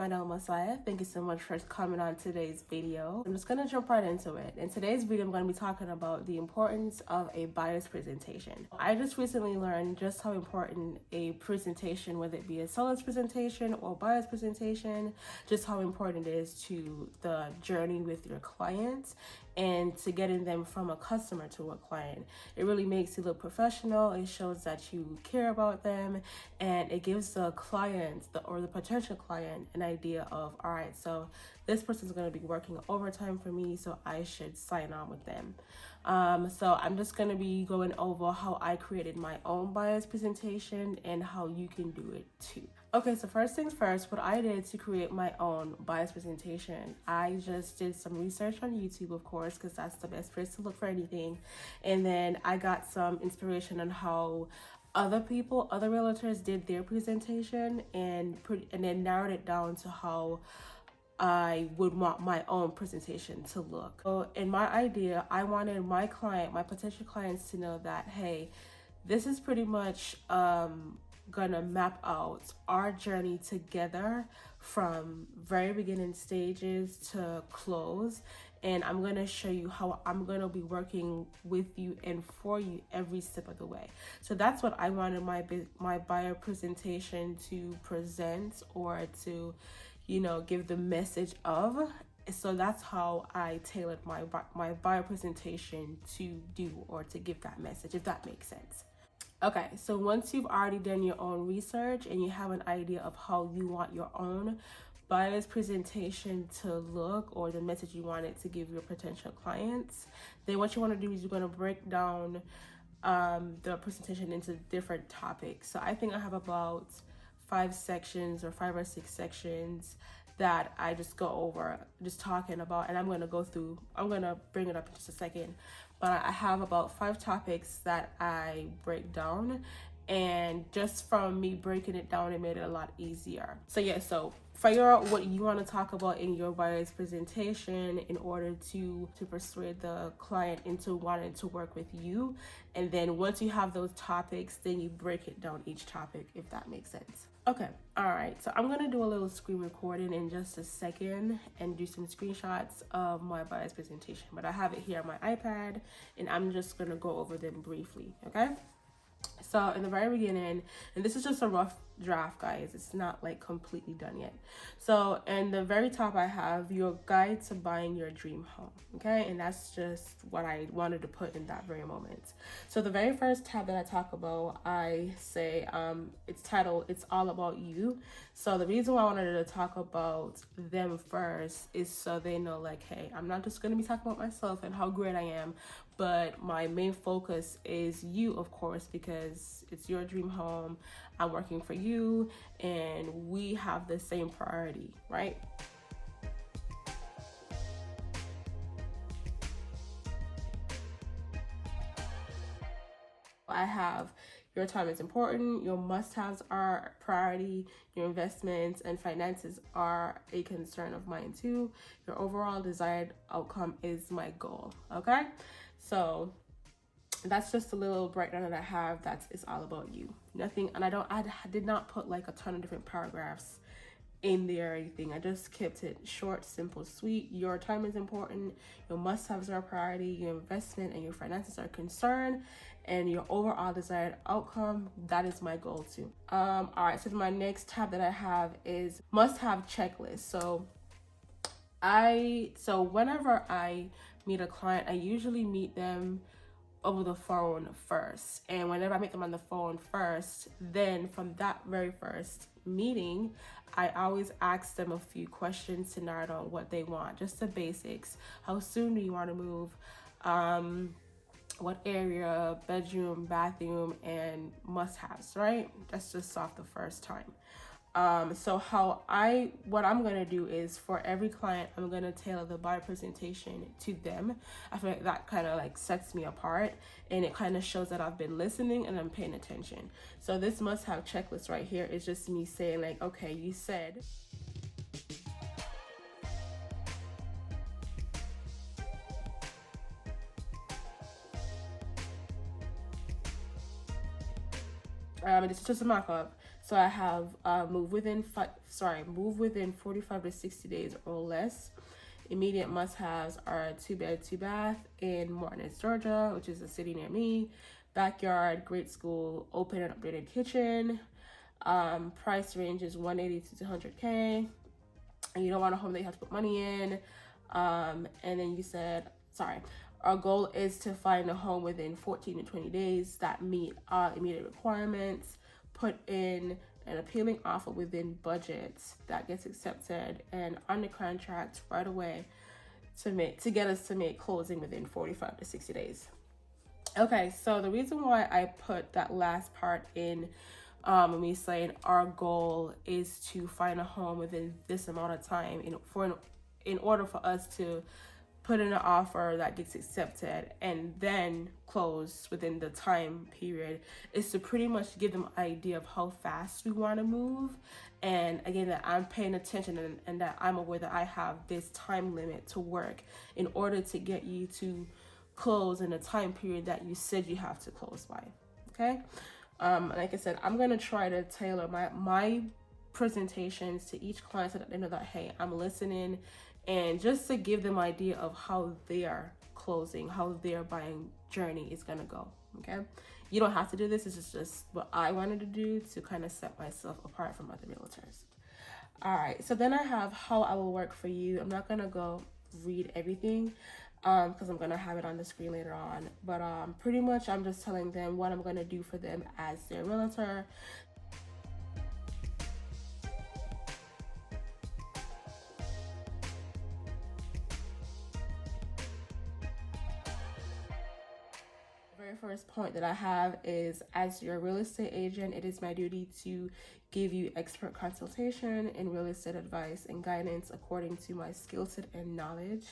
Final Messiah. Thank you so much for coming on today's video. I'm just going to jump right into it. In today's video, I'm going to be talking about the importance of a buyer's presentation. I just recently learned just how important a presentation, whether it be a seller's presentation or buyer's presentation, just how important it is to the journey with your clients and to getting them from a customer to a client. It really makes you look professional. It shows that you care about them, and it gives the client or the potential client an idea of, all right, so this person's going to be working overtime for me, so I should sign on with them. So I'm just going to be going over how I created my own buyer's presentation and how you can do it too. Okay, so first things first, what I did to create my own buyer's presentation, I just did some research on YouTube, of course, because that's the best place to look for anything. And then I got some inspiration on how other realtors did their presentation, and then narrowed it down to how I would want my own presentation to look. So in my idea, I wanted my potential clients to know that, hey, this is pretty much gonna map out our journey together from very beginning stages to close, and I'm gonna show you how I'm gonna be working with you and for you every step of the way. So that's what I wanted my buyer presentation to present, or to, you know, give the message of. So that's how I tailored my buyer presentation to do, or to give that message, if that makes sense. Okay, so once you've already done your own research and you have an idea of how you want your own buyer's presentation to look, or the message you want it to give your potential clients, then what you want to do is you're going to break down the presentation into different topics. So I think I have about 5 or 6 sections that I just go over, just talking about, and I'm going to bring it up in just a second. But I have about 5 topics that I break down, and just from me breaking it down, it made it a lot easier. So yeah, so figure out what you want to talk about in your buyer's presentation in order to persuade the client into wanting to work with you. And then once you have those topics, then you break it down each topic, if that makes sense. Okay, all right, so I'm gonna do a little screen recording in just a second and do some screenshots of my buyer's presentation, but I have it here on my iPad, and I'm just gonna go over them briefly, okay? So in the very beginning, and this is just a rough draft, guys, it's not like completely done yet. So in the very top, I have your guide to buying your dream home, okay? And that's just what I wanted to put in that very moment. So the very first tab that I talk about, I say it's titled "It's All About You." So the reason why I wanted to talk about them first is so they know, like, hey, I'm not just going to be talking about myself and how great I am, but my main focus is you, of course, because it's your dream home. I'm working for you, and we have the same priority, right? I have your time is important, your must-haves are priority, your investments and finances are a concern of mine too, your overall desired outcome is my goal, okay? So that's just a little breakdown that I have. It's all about you. Nothing, and I did not put like a ton of different paragraphs in there or anything. I just kept it short, simple, sweet. Your time is important, your must-haves are a priority, your investment and your finances are concerned, and your overall desired outcome, that is my goal too. All right, so my next tab that I have is must-have checklist. So whenever I meet a client, I usually meet them over the phone first, and whenever I meet them on the phone first, then from that very first meeting, I always ask them a few questions to narrow down what they want, just the basics. How soon do you want to move? What area, bedroom, bathroom, and must-haves, right? That's just off the first time. So what I'm gonna do is, for every client, I'm gonna tailor the buyer presentation to them. I feel like that kind of like sets me apart, and it kind of shows that I've been listening and I'm paying attention. So this must-have checklist right here is just me saying, like, okay, you said this is just a mock-up. So I have move within 45 to 60 days or less. Immediate must-haves are 2-bed, 2-bath in Martinez, Georgia, which is a city near me. Backyard, great school, open and updated kitchen. Price range is 180 to 200K. And you don't want a home that you have to put money in. And then you said, our goal is to find a home within 14 to 20 days that meet our immediate requirements. Put in an appealing offer within budgets that gets accepted and under contract right away to get us to make closing within 45 to 60 days. Okay, so the reason why I put that last part in when we saying our goal is to find a home within this amount of time in order for us to put in an offer that gets accepted and then close within the time period, is to pretty much give them an idea of how fast we want to move. And again, that I'm paying attention and that I'm aware that I have this time limit to work in order to get you to close in a time period that you said you have to close by. Okay. Like I said, I'm going to try to tailor my presentations to each client so that they know that, hey, I'm listening, and just to give them an idea of how their closing, how their buying journey is going to go. Okay. You don't have to do this. This is just what I wanted to do to kind of set myself apart from other realtors. All right. So then I have how I will work for you. I'm not going to go read everything because I'm going to have it on the screen later on. But pretty much I'm just telling them what I'm going to do for them as their realtor. Very first point that I have is, as your real estate agent, it is my duty to give you expert consultation and real estate advice and guidance according to my skill set and knowledge.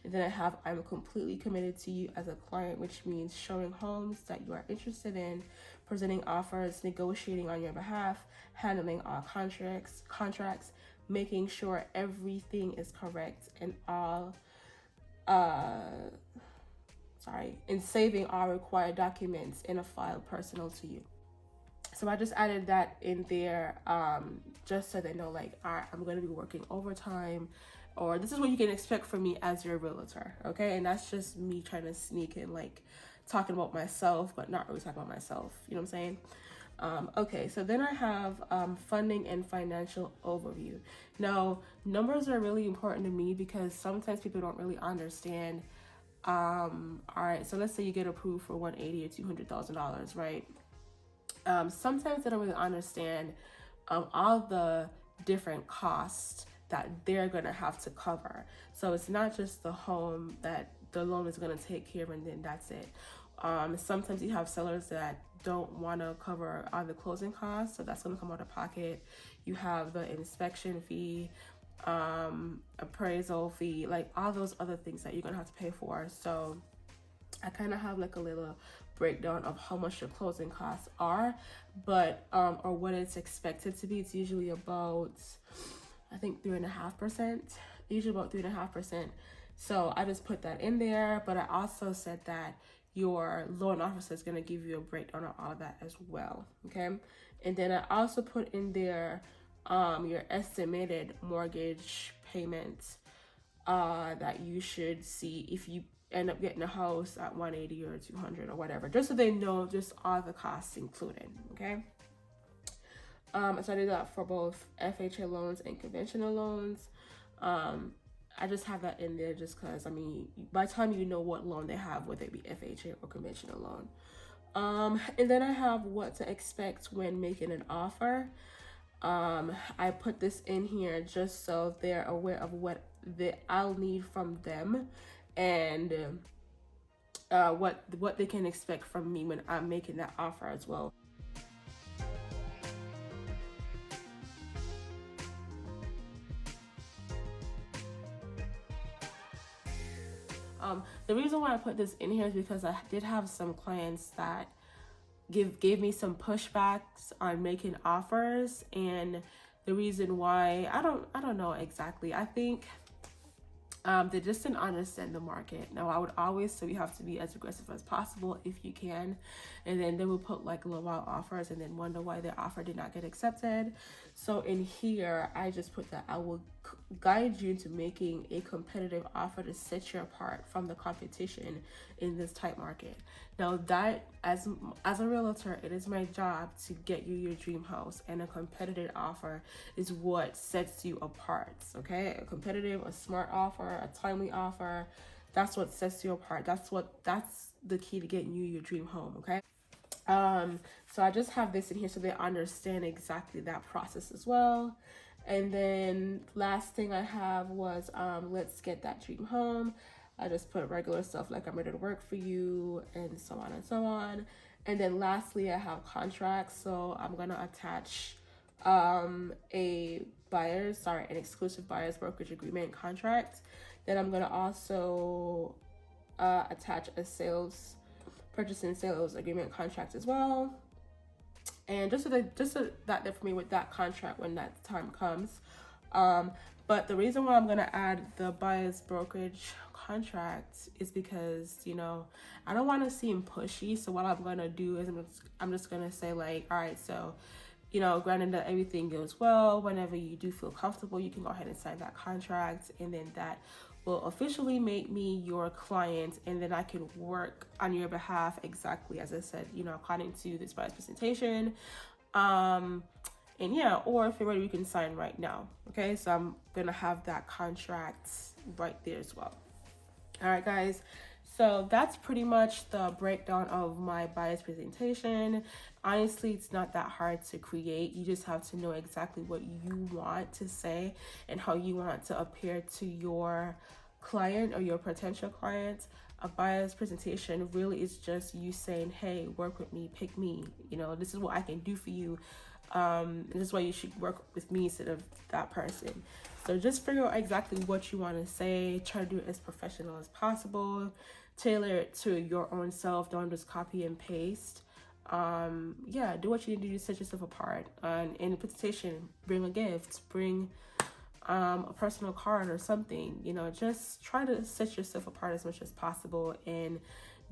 And then I have, I'm completely committed to you as a client, which means showing homes that you are interested in, presenting offers, negotiating on your behalf, handling all contracts, making sure everything is correct and all and saving all required documents in a file personal to you. So I just added that in there just so they know, like, all right, I'm going to be working overtime, or this is what you can expect from me as your realtor. Okay. And that's just me trying to sneak in, like, talking about myself, but not really talking about myself. You know what I'm saying? Okay, so then I have funding and financial overview. Now, numbers are really important to me because sometimes people don't really understand. All right, so let's say you get approved for $180,000 or $200,000, right? Sometimes they don't really understand all the different costs that they're gonna have to cover. So it's not just the home that the loan is gonna take care of and then that's it. Sometimes you have sellers that don't want to cover all the closing costs, so that's gonna come out of pocket. You have the inspection fee, appraisal fee, like all those other things that you're gonna have to pay for. So I kind of have like a little breakdown of how much your closing costs are, but or what it's expected to be. It's usually about, I think, 3.5%, usually about 3.5%. So I just put that in there, but I also said that your loan officer is going to give you a breakdown of all of that as well. Okay. And then I also put in there your estimated mortgage payments that you should see if you end up getting a house at 180 or 200 or whatever, just so they know just all the costs included. Okay. So I did that for both FHA loans and conventional loans. I just have that in there just because, I mean, by the time you know what loan they have, whether it be FHA or conventional loan. And then I have what to expect when making an offer. I put this in here just so they're aware of what I'll need from them and what they can expect from me when I'm making that offer as well. The reason why I put this in here is because I did have some clients that gave me some pushbacks on making offers, and the reason why I don't know exactly. I think They just didn't understand the market. Now, I would always say you have to be as aggressive as possible if you can. And then they would put like lowball offers and then wonder why their offer did not get accepted. So in here, I just put that I will guide you into making a competitive offer to set you apart from the competition in this tight market. Now, that as a realtor, it is my job to get you your dream house, and a competitive offer is what sets you apart. Okay, a competitive, a smart offer, a timely offer, that's what sets you apart. That's the key to getting you your dream home. Okay. So I just have this in here so they understand exactly that process as well. And then last thing I have was let's get that dream home. I just put regular stuff like I'm ready to work for you, and so on and so on. And then lastly, I have contracts. So I'm gonna attach an exclusive buyer's brokerage agreement contract. Then I'm gonna also attach a purchase and sales agreement contract as well. And just so that for me with that contract when that time comes. But the reason why I'm gonna add the buyer's brokerage contract is because, you know, I don't want to seem pushy. So what I'm gonna do is I'm just gonna say like, all right, so, you know, granted that everything goes well, whenever you do feel comfortable, you can go ahead and sign that contract, and then that will officially make me your client, and then I can work on your behalf exactly as I said, you know, according to this buyer's presentation. And yeah, or if you're ready, we can sign right now. Okay, so I'm gonna have that contract right there as well. All right, guys. So that's pretty much the breakdown of my buyer's presentation. Honestly, it's not that hard to create. You just have to know exactly what you want to say and how you want to appear to your client or your potential client. A buyer's presentation really is just you saying, hey, work with me, pick me. You know, this is what I can do for you. This is why you should work with me instead of that person. So just figure out exactly what you want to say. Try to do it as professional as possible. Tailor it to your own self. Don't just copy and paste. Yeah, do what you need to do to set yourself apart. And in the presentation, bring a gift, bring a personal card or something. You know, just try to set yourself apart as much as possible, and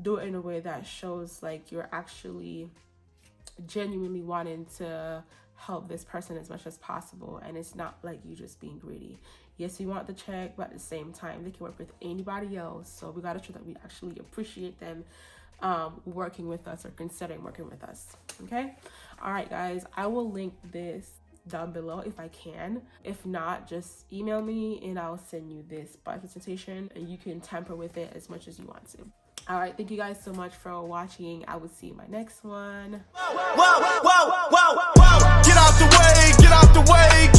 do it in a way that shows like you're actually genuinely wanting to help this person as much as possible, and it's not like you just being greedy. Yes, we want the check, but at the same time they can work with anybody else, so we got to show that we actually appreciate them working with us or considering working with us. Okay, all right guys, I will link this down below if I can. If not, just email me and I'll send you this buy presentation, and you can tamper with it as much as you want to. All right, thank you guys so much for watching. I will see you in my next one. Whoa, whoa, whoa, whoa, whoa. Get out the way, get out the way.